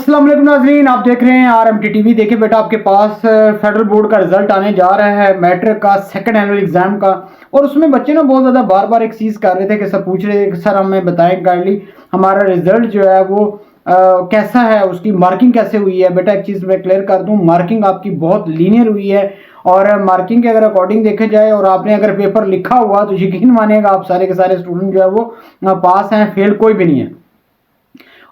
अस्सलाम वालेकुम नाज़रीन, आप देख रहे हैं आरएमटी टीवी। देखिए बेटा, आपके पास फेडरल बोर्ड का रिजल्ट आने जा रहा है, मैट्रिक का सेकंड एनुअल एग्जाम का। और उसमें बच्चे ना बहुत ज़्यादा बार बार एक चीज़ कर रहे थे कि सब पूछ रहे थे कि सर हमें बताएं काइंडली हमारा रिजल्ट जो है वो कैसा है, उसकी मार्किंग कैसे हुई है। बेटा एक चीज़ मैं क्लियर कर दूं, मार्किंग आपकी बहुत लीनियर हुई है। और मार्किंग के अगर अकॉर्डिंग देखे जाए और आपने अगर पेपर लिखा हुआ तो यकीन मानिएगा आप सारे के सारे स्टूडेंट जो है वो पास हैं, फेल कोई भी नहीं है।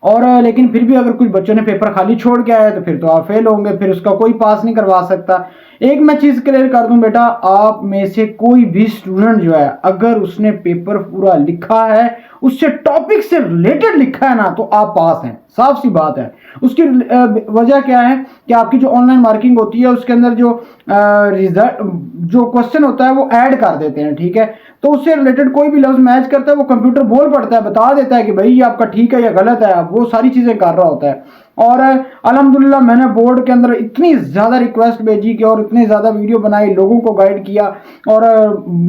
और लेकिन फिर भी अगर कुछ बच्चों ने पेपर खाली छोड़ के आया तो फिर तो आप फेल होंगे, फिर उसका कोई पास नहीं करवा सकता। एक मैं चीज क्लियर कर दूं बेटा, आप में से कोई भी स्टूडेंट जो है अगर उसने पेपर पूरा लिखा है, उससे टॉपिक से रिलेटेड लिखा है ना, तो आप पास हैं, साफ सी बात है। उसकी वजह क्या है कि आपकी जो ऑनलाइन मार्किंग होती है उसके अंदर जो रिजल्ट जो क्वेश्चन होता है वो ऐड कर देते हैं, ठीक है। तो उससे रिलेटेड कोई भी लफ्ज मैच करता है वो कंप्यूटर बोल पड़ता है, बता देता है कि भाई ये आपका ठीक है या गलत है, वो सारी चीजें कर रहा होता है। और अल्हम्दुलिल्लाह मैंने बोर्ड के अंदर इतनी ज़्यादा रिक्वेस्ट भेजी कि और इतने ज़्यादा वीडियो बनाई, लोगों को गाइड किया और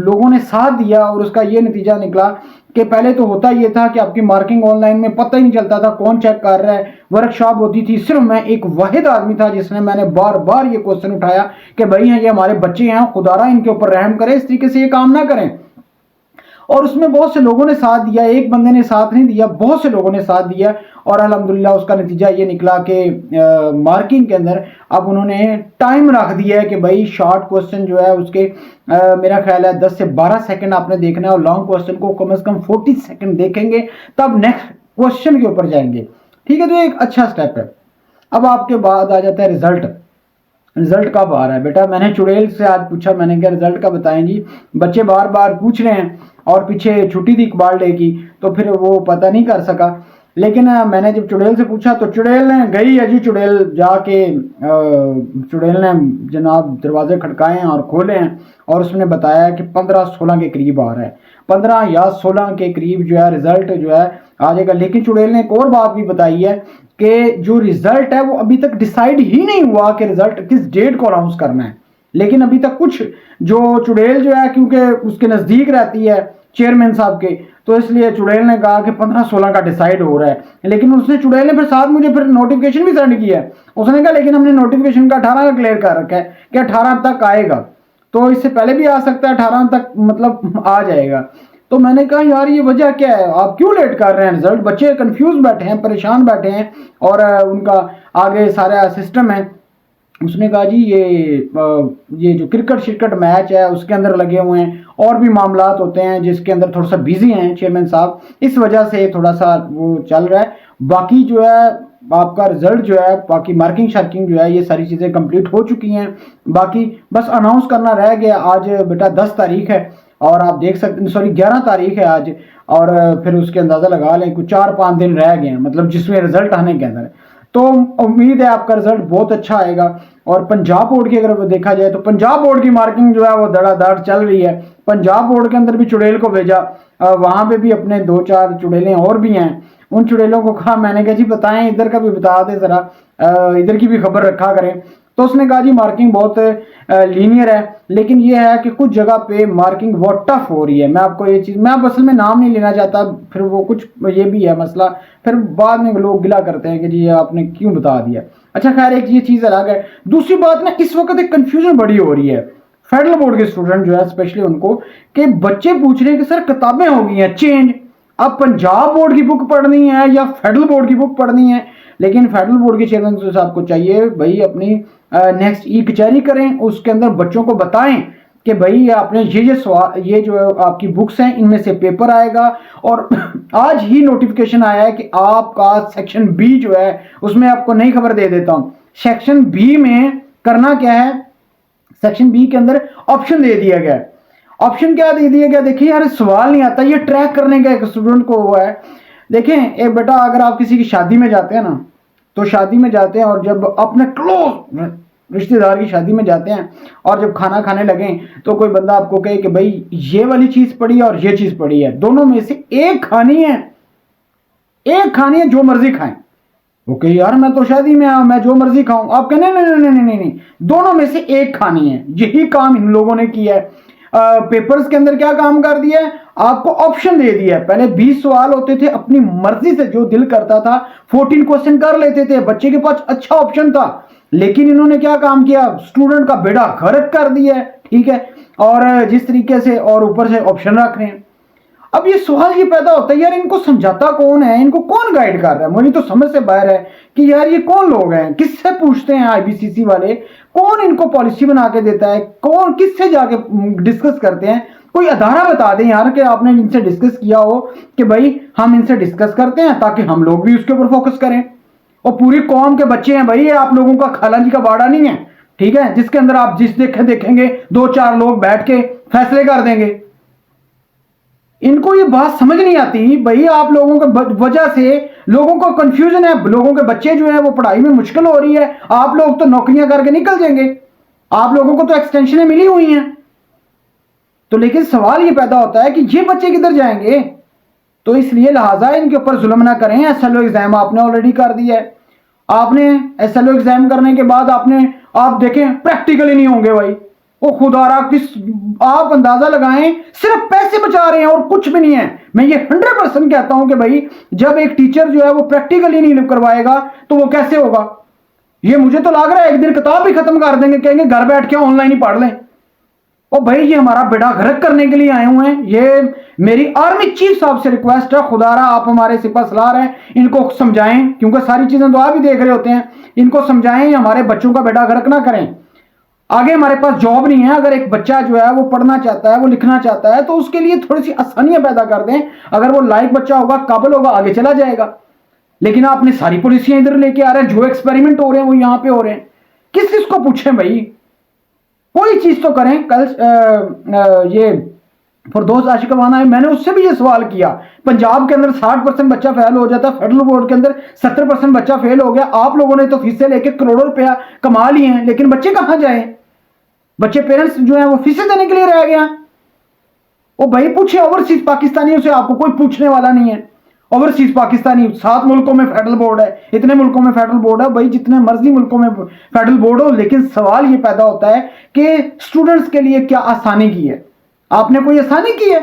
लोगों ने साथ दिया, और उसका ये नतीजा निकला कि पहले तो होता ये था कि आपकी मार्किंग ऑनलाइन में पता ही नहीं चलता था कौन चेक कर रहा है। वर्कशॉप होती थी, सिर्फ मैं एक वाहिद आदमी था जिसने मैंने बार बार ये क्वेश्चन उठाया कि भाई हैं ये हमारे बच्चे हैं, खुदारा इनके ऊपर रहम करें, इस तरीके से ये काम ना करें। और उसमें बहुत से लोगों ने साथ दिया, एक बंदे ने साथ नहीं दिया, बहुत से लोगों ने साथ दिया। और अल्हम्दुलिल्लाह उसका नतीजा ये निकला कि मार्किंग के अंदर अब उन्होंने टाइम रख दिया है कि भाई शॉर्ट क्वेश्चन जो है उसके मेरा ख्याल है 10 से 12 सेकंड आपने देखना है, और लॉन्ग क्वेश्चन को कम से कम 40 सेकंड देखेंगे तब नेक्स्ट क्वेश्चन के ऊपर जाएंगे, ठीक है। तो एक अच्छा स्टेप है। अब आपके बाद आ जाता है रिजल्ट। रिजल्ट कब आ रहा है बेटा? मैंने चुड़ैल से आज पूछा, मैंने कहा रिजल्ट का बताएं जी। बच्चे बार बार पूछ रहे हैं, और पीछे छुट्टी थी इकबाल डे की तो फिर वो पता नहीं कर सका। लेकिन मैंने जब चुड़ैल से पूछा तो चुड़ैल ने गई है जी, चुड़ैल जाके चुड़ैल ने जनाब दरवाजे खटकाए हैं और खोले हैं, और उसने बताया कि 15-16 के करीब आ रहा है, 15 या 16 के करीब जो है रिजल्ट जो है आ जाएगा। लेकिन चुड़ैल ने एक और बात भी बताई है कि जो रिजल्ट है वो अभी तक डिसाइड ही नहीं हुआ कि रिजल्ट किस डेट को अनाउंस करना है। लेकिन अभी तक कुछ जो चुड़ैल जो है क्योंकि उसके नज़दीक रहती है चेयरमैन साहब के, तो इसलिए चुड़ैल ने कहा कि 15-16 का डिसाइड हो रहा है। लेकिन उसने चुड़ैल ने फिर साथ मुझे फिर नोटिफिकेशन भी सेंड किया है। उसने कहा लेकिन हमने नोटिफिकेशन का 18 का क्लियर कर रखा है कि 18 तक आएगा, तो इससे पहले भी आ सकता है, 18 तक मतलब आ जाएगा। तो मैंने कहा यार ये वजह क्या है, आप क्यों लेट कर रहे हैं रिजल्ट? बच्चे कंफ्यूज बैठे हैं, परेशान बैठे हैं, और उनका आगे सारा सिस्टम है। उसने कहा जी ये जो क्रिकेट मैच है उसके अंदर लगे हुए हैं, और भी मामलात होते हैं जिसके अंदर थोड़ा सा बिजी हैं चेयरमैन साहब, इस वजह से थोड़ा सा वो चल रहा है। बाकी जो है आपका रिजल्ट जो है, बाकी मार्किंग शार्किंग जो है ये सारी चीज़ें कंप्लीट हो चुकी हैं। बाकी बस अनाउंस करना रह गया। आज बेटा 10 तारीख है और आप देख सकते, सॉरी 11 तारीख है आज, और फिर उसके अंदाज़ा लगा लें कुछ 4-5 दिन रह गए हैं, मतलब जिसमें रिजल्ट आने के अंदर। तो उम्मीद है आपका रिजल्ट बहुत अच्छा आएगा। और पंजाब बोर्ड की अगर देखा जाए तो पंजाब बोर्ड की मार्किंग जो है वो धड़ाधड़ चल रही है। पंजाब बोर्ड के अंदर भी चुड़ैल को भेजा, वहां पे भी अपने 2-4 चुड़ैलें और भी हैं। उन चुड़ैलों को कहा, मैंने कहा जी बताएं, इधर का भी बता दें जरा, इधर की भी खबर रखा करें। तो उसने कहा जी मार्किंग बहुत लीनियर है, लेकिन ये है कि कुछ जगह पे मार्किंग बहुत टफ हो रही है। मैं आपको ये चीज़, मैं अब असल में नाम नहीं लेना चाहता, फिर वो कुछ ये भी है मसला, फिर बाद में लोग गिला करते हैं कि जी आपने क्यों बता दिया। अच्छा खैर, एक ये चीज़ अलग है। दूसरी बात ना, इस वक्त एक कन्फ्यूजन बड़ी हो रही है फेडरल बोर्ड के स्टूडेंट जो है स्पेशली उनको, कि बच्चे पूछ रहे हैं कि सर किताबें हो गई हैं चेंज, अब पंजाब बोर्ड की बुक पढ़नी है या फेडरल बोर्ड की बुक पढ़नी है। लेकिन फेडरल बोर्ड के चेयरमैन साहब को चाहिए भाई अपनी नेक्स्ट ई कचहरी करें, उसके अंदर बच्चों को बताएं कि भाई आपने ये सवाल, ये जो आपकी बुक्स हैं इनमें से पेपर आएगा। और आज ही नोटिफिकेशन आया है कि आपका सेक्शन बी जो है उसमें आपको नई खबर दे देता हूं। सेक्शन बी में करना क्या है, सेक्शन बी के अंदर ऑप्शन दे दिया गया है। ऑप्शन क्या दे दिया गया, देखिए यार सवाल नहीं आता, ये ट्रैक करने का एक स्टूडेंट को हुआ है। देखें एक बेटा, अगर आप किसी की शादी में जाते हैं ना, तो शादी में जाते हैं और जब अपने क्लोज रिश्तेदार की शादी में जाते हैं और जब खाना खाने लगे तो कोई बंदा आपको कहे कि भाई ये वाली चीज पड़ी है और ये चीज पड़ी है, दोनों में से एक खानी है, एक खानी है, जो मर्जी खाएं। ओके यार मैं तो शादी में आया, मैं जो मर्जी खाऊं। आप कहें नहीं नहीं नहीं नहीं नहीं नहीं, दोनों में से एक खानी है। यही काम इन लोगों ने किया है। पेपर्स के अंदर क्या काम कर दिया है, आपको ऑप्शन दे दिया है। पहले 20 सवाल होते थे, अपनी मर्जी से जो दिल करता था 14 क्वेश्चन कर लेते थे, बच्चे के पास अच्छा ऑप्शन था। लेकिन इन्होंने क्या काम किया, स्टूडेंट का बेड़ा गर्क कर दिया है, ठीक है। और जिस तरीके से, और ऊपर से ऑप्शन रख रहे हैं। अब ये सवाल ये पैदा होता है, यार इनको समझाता कौन है, इनको कौन गाइड कर रहा है। मुझे तो समझ से बाहर है कि यार ये कौन लोग हैं, किससे पूछते हैं आईबीसीसी वाले, कौन इनको पॉलिसी बना के देता है, कौन किससे जाके डिस्कस करते हैं। कोई अदारा बता दें यार कि आपने इनसे डिस्कस किया हो कि भाई हम इनसे डिस्कस करते हैं, ताकि हम लोग भी उसके ऊपर फोकस करें। और पूरी कौम के बच्चे हैं भाई, ये आप लोगों का खाला जी का बाड़ा नहीं है, ठीक है, जिसके अंदर आप जिस देखेंगे 2-4 लोग बैठ के फैसले कर देंगे। इनको ये बात समझ नहीं आती भाई, आप लोगों के वजह से लोगों को कंफ्यूजन है, लोगों के बच्चे जो है वो पढ़ाई में मुश्किल हो रही है। आप लोग तो नौकरियां करके निकल जाएंगे, आप लोगों को तो एक्सटेंशनें मिली हुई हैं। तो लेकिन सवाल ये पैदा होता है कि ये बच्चे किधर जाएंगे। तो इसलिए लिहाजा इनके ऊपर जुल्म ना करें। एसएलओ एग्जाम आपने ऑलरेडी कर दिया है, आपने एसएलओ एग्जाम करने के बाद आप देखें प्रैक्टिकल ही नहीं होंगे भाई। वो खुदारा किस, आप अंदाजा लगाएं, सिर्फ पैसे बचा रहे हैं और कुछ भी नहीं है। मैं ये 100% कहता हूं कि भाई जब एक टीचर जो है वो प्रैक्टिकल ही नहीं करवाएगा तो वो कैसे होगा। ये मुझे तो लग रहा है एक दिन किताब भी खत्म कर देंगे, कहेंगे घर बैठ के ऑनलाइन ही पढ़ लें। ओ भाई ये हमारा बेड़ा गर्क करने के लिए आए हुए हैं। ये मेरी आर्मी चीफ साहब से रिक्वेस्ट है, खुदारा आप हमारे सिपा सलार हैं, इनको समझाएं, क्योंकि सारी चीजें तो आप भी देख रहे होते हैं। इनको समझाएं, हमारे बच्चों का बेड़ा गर्क ना करें। आगे हमारे पास जॉब नहीं है, अगर एक बच्चा जो है वो पढ़ना चाहता है, वो लिखना चाहता है, तो उसके लिए थोड़ी सी आसानियां पैदा कर दें। अगर वो लायक बच्चा होगा, काबिल होगा, आगे चला जाएगा। लेकिन आपने सारी पॉलिसियां इधर लेके आ रहे हैं, जो एक्सपेरिमेंट हो रहे हैं वो यहां पे हो रहे हैं। किस चीज को पूछें भाई, कोई चीज तो करें। कल ये फरदौस आशिकवाना है, मैंने उससे भी ये सवाल किया। पंजाब के अंदर 60% बच्चा फेल हो जाता, फेडरल बोर्ड के अंदर 70% बच्चा फेल हो गया। आप लोगों ने तो फीसें लेके करोड़ों रुपया कमा लिए हैं, लेकिन बच्चे कहां जाए। बच्चे पेरेंट्स जो है वो फीसें देने के लिए रह गया। वो भाई पूछे ओवरसीज पाकिस्तानियों से, आपको कोई पूछने वाला नहीं है। ओवरसीज पाकिस्तानी 7 मुल्कों में फेडरल बोर्ड है, इतने मुल्कों में फेडरल बोर्ड है, भाई जितने मर्जी मुल्कों में फेडरल बोर्ड हो। लेकिन सवाल ये पैदा होता है कि स्टूडेंट्स के लिए क्या आसानी की है, आपने कोई आसानी की है।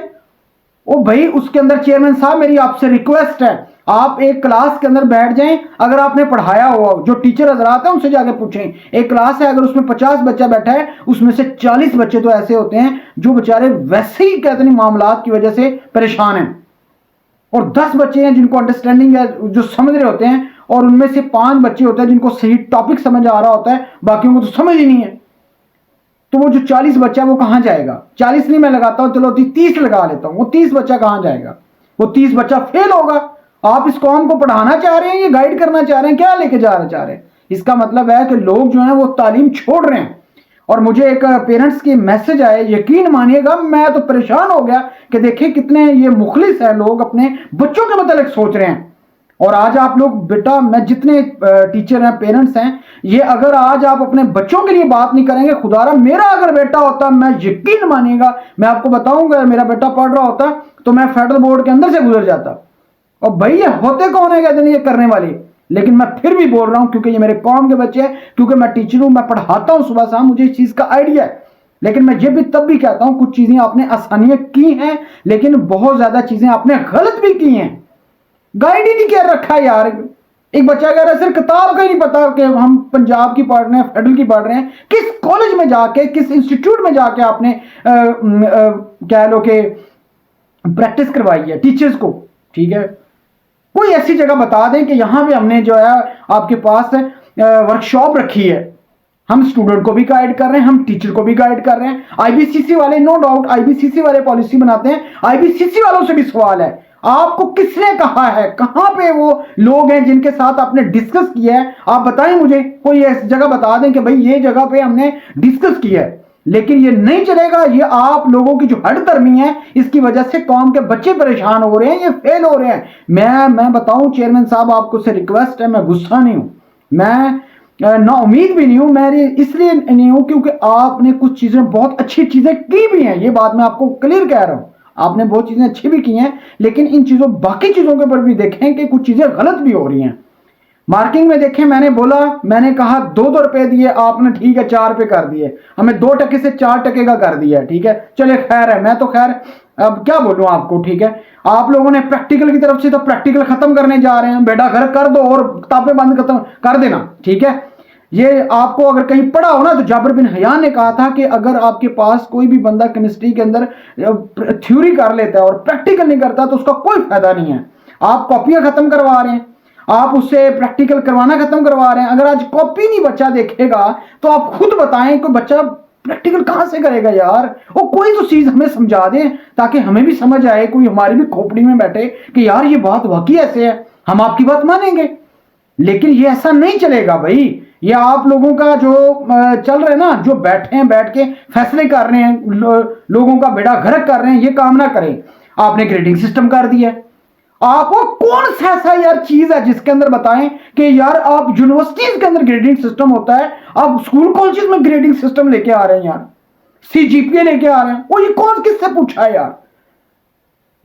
ओ भाई उसके अंदर चेयरमैन साहब मेरी आपसे रिक्वेस्ट है, आप एक क्लास के अंदर बैठ जाएं, अगर आपने पढ़ाया हुआ, जो टीचर हजरात है उनसे जाके पूछें। एक क्लास है, अगर उसमें 50 बच्चा बैठा है, उसमें से 40 बच्चे तो ऐसे होते हैं जो बेचारे वैसे ही कहते नहीं मामलात की वजह से परेशान हैं, और 10 बच्चे हैं जिनको अंडरस्टैंडिंग है, जो समझ रहे होते हैं, और उनमें से 5 बच्चे होते हैं जिनको सही टॉपिक समझ आ रहा होता है, बाकियों को तो समझ ही नहीं है। तो वो जो 40 बच्चा वो कहां जाएगा। 40 नहीं मैं लगाता हूं, चलो 30 लगा लेता हूं। वो 30 बच्चा कहां जाएगा, वो 30 बच्चा फेल होगा। आप इस कौम को पढ़ाना चाह रहे हैं, ये गाइड करना चाह रहे हैं, क्या लेके जाना चाह रहे हैं। इसका मतलब है कि लोग जो है वो तालीम छोड़ रहे हैं। और मुझे एक पेरेंट्स के मैसेज आए, यकीन मानिएगा मैं तो परेशान हो गया कि देखिए कितने ये मुखलिस है लोग, अपने बच्चों के मतलब सोच रहे हैं। और आज आप लोग बेटा, मैं जितने टीचर हैं, पेरेंट्स हैं, ये अगर आज आप अपने बच्चों के लिए बात नहीं करेंगे, खुदारा मेरा अगर बेटा होता, मैं यकीन मानिएगा, मैं आपको बताऊंगा, मेरा बेटा पढ़ रहा होता तो मैं फेडरल बोर्ड के अंदर से गुजर जाता। और भाई ये होते कौन है कहते नहीं ये करने वाले। लेकिन मैं फिर भी बोल रहा हूं क्योंकि ये मेरे कौम के बच्चे हैं, क्योंकि मैं टीचर हूं, मैं पढ़ाता हूं सुबह शाम, मुझे इस चीज का आइडिया है। लेकिन मैं ये भी तब भी कहता हूं कुछ चीजें आपने आसानियां की हैं, लेकिन बहुत ज्यादा चीजें आपने गलत भी की हैं। गाइड ही नहीं कर रखा यार। एक बच्चा कह रहा है सिर्फ किताब का ही नहीं पता कि हम पंजाब की पढ़ रहे हैं, फेडरल की पढ़ रहे हैं, किस कॉलेज में जाके, किस इंस्टीट्यूट में जाके आपने कह लो कि प्रैक्टिस करवाई है टीचर्स को। ठीक है, कोई ऐसी जगह बता दें कि यहां पे हमने जो है आपके पास वर्कशॉप रखी है, हम स्टूडेंट को भी गाइड कर रहे हैं, हम टीचर को भी गाइड कर रहे हैं। आईबीसीसी वाले, नो डाउट आईबीसीसी वाले पॉलिसी बनाते हैं, आईबीसीसी वालों से भी सवाल है, आपको किसने कहा है, कहां पे वो लोग हैं जिनके साथ आपने डिस्कस किया है, आप बताएं मुझे। कोई ऐसी जगह बता दें कि भाई ये जगह पे हमने डिस्कस किया है। लेकिन ये नहीं चलेगा, ये आप लोगों की जो हटधर्मी है, इसकी वजह से कौम के बच्चे परेशान हो रहे हैं, ये फेल हो रहे हैं। मैं बताऊं चेयरमैन साहब, आपको से रिक्वेस्ट है, मैं गुस्सा नहीं हूं, मैं ना उम्मीद भी नहीं हूं, मैं इसलिए नहीं हूं क्योंकि आपने कुछ चीजें, बहुत अच्छी चीजें की भी हैं, ये बात मैं आपको क्लियर कह रहा हूं, आपने बहुत चीजें अच्छी भी की हैं। लेकिन इन चीजों, बाकी चीजों के ऊपर भी देखें कि कुछ चीजें गलत भी हो रही हैं। मार्किंग में देखें, मैंने बोला, मैंने कहा 2-2 रुपए दिए, आपने ठीक है 4 रुपए कर दिए, हमें 2 टके से 4 टके का कर दिया। ठीक है, चले खैर है, मैं तो खैर अब क्या बोलूं आपको, ठीक है। आप लोगों ने प्रैक्टिकल की तरफ से तो प्रैक्टिकल खत्म करने जा रहे हैं, बेटा घर कर दो और किताबें बंद खत्म कर देना, ठीक है। ये आपको अगर कहीं पढ़ा हो ना, तो जाबिर बिन हयान ने कहा था कि अगर आपके पास कोई भी बंदा केमिस्ट्री के अंदर थ्योरी कर लेता है और प्रैक्टिकल नहीं करता तो उसका कोई फायदा नहीं है। आप कॉपियां खत्म करवा रहे हैं, आप उससे प्रैक्टिकल करवाना खत्म करवा रहे हैं। अगर आज कॉपी नहीं बच्चा देखेगा तो आप खुद बताएं, कोई बच्चा प्रैक्टिकल कहां से करेगा यार। वो कोई तो चीज हमें समझा दें ताकि हमें भी समझ आए, कोई हमारी भी खोपड़ी में बैठे कि यार ये बात वाकई ऐसे है, हम आपकी बात मानेंगे। लेकिन ये ऐसा नहीं चलेगा भाई। ये आप लोगों का जो चल रहे हैं ना, जो बैठे हैं, बैठ के फैसले कर रहे हैं, लोगों का बेड़ा गर्क कर रहे हैं, ये काम ना करें। आपने ग्रेडिंग सिस्टम कर दिया है। आपको कौन सा ऐसा यार चीज है जिसके अंदर बताएं कि यार आप यूनिवर्सिटीज के अंदर ग्रेडिंग सिस्टम होता है, आप स्कूल कॉलेजेस में ग्रेडिंग सिस्टम लेके आ रहे हैं यार, सीजीपीए लेके आ रहे हैं। वो ये कौन किससे पूछा है यार।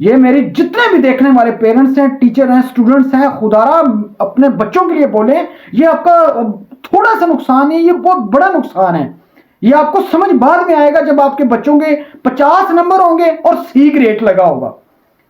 ये मेरे जितने भी देखने वाले पेरेंट्स हैं, टीचर हैं, स्टूडेंट्स हैं, खुदारा अपने बच्चों के लिए बोले, ये आपका थोड़ा सा नुकसान है, ये बहुत बड़ा नुकसान है। ये आपको समझ बाद में आएगा जब आपके बच्चों के 50 नंबर होंगे और सी ग्रेड लगा होगा,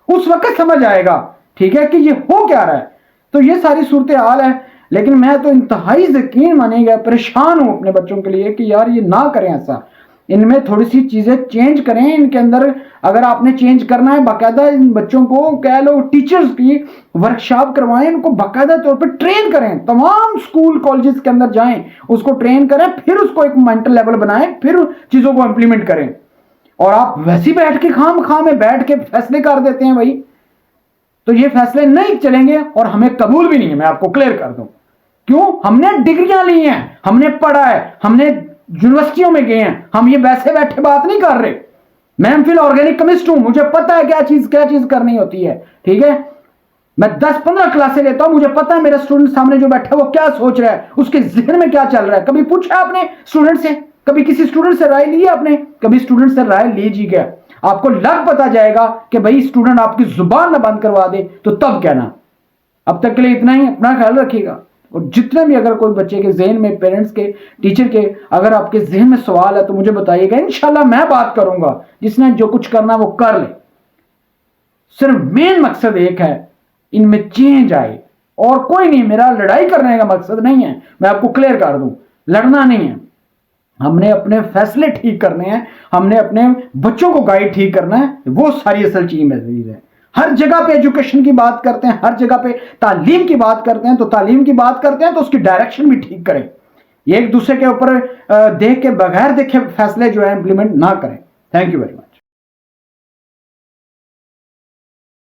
उस वक्त समझ आएगा, ठीक है, कि ये हो क्या रहा है। तो ये सारी सूरत हाल है। लेकिन मैं तो इंतहाई यकीन मानेगा परेशान हूं अपने बच्चों के लिए कि यार ये ना करें ऐसा। इनमें थोड़ी सी चीजें चेंज करें, इनके अंदर अगर आपने चेंज करना है बाकायदा इन बच्चों को कह लो टीचर्स की वर्कशॉप करवाएं, इनको बाकायदा तौर पे ट्रेन करें, तमाम स्कूल कॉलेजेस के अंदर जाएं, उसको ट्रेन करें, फिर उसको एक मेंटल लेवल बनाएं, फिर चीजों को इंप्लीमेंट करें। और आप वैसे बैठ के खाम में बैठ के फैसले कर देते हैं भाई, तो ये फैसले नहीं चलेंगे और हमें कबूल भी नहीं है, मैं आपको क्लियर कर दूं। क्यों? हमने डिग्रियां ली हैं, हमने पढ़ा है, हमने यूनिवर्सिटियों में गए हैं, हम ये वैसे बैठे बात नहीं कर रहे। मैं एमफिल ऑर्गेनिक केमिस्ट हूं, मुझे पता है क्या चीज करनी होती है, ठीक है। मैं 10-15 क्लासें लेता हूं, मुझे पता है मेरा स्टूडेंट सामने जो बैठा है वो क्या सोच रहा है, उसके जहन में क्या चल रहा है। कभी पूछा आपने स्टूडेंट से? कभी किसी स्टूडेंट से राय ली आपने? कभी स्टूडेंट से राय लीजिएगा, आपको लग पता जाएगा कि भाई स्टूडेंट आपकी जुबान ना बंद करवा दे तो तब कहना। अब तक के लिए इतना ही, अपना ख्याल रखिएगा। और जितने भी अगर कोई बच्चे के जहन में, पेरेंट्स के, टीचर के, अगर आपके जहन में सवाल है तो मुझे बताइएगा, इंशाल्लाह मैं बात करूंगा। जिसने जो कुछ करना वो कर ले। सिर्फ मेन मकसद एक है, इनमें चेंज आए और कोई नहीं। मेरा लड़ाई करने का मकसद नहीं है, मैं आपको क्लियर कर दूं, लड़ना नहीं है। हमने अपने फैसले ठीक करने हैं, हमने अपने बच्चों को गाइड ठीक करना है, वो सारी असल चीज है। हर जगह पे एजुकेशन की बात करते हैं, हर जगह पे तालीम की बात करते हैं, तो तालीम की बात करते हैं तो उसकी डायरेक्शन भी ठीक करें। एक दूसरे के ऊपर देख के, बगैर देखे फैसले जो है इंप्लीमेंट ना करें। Thank you very much.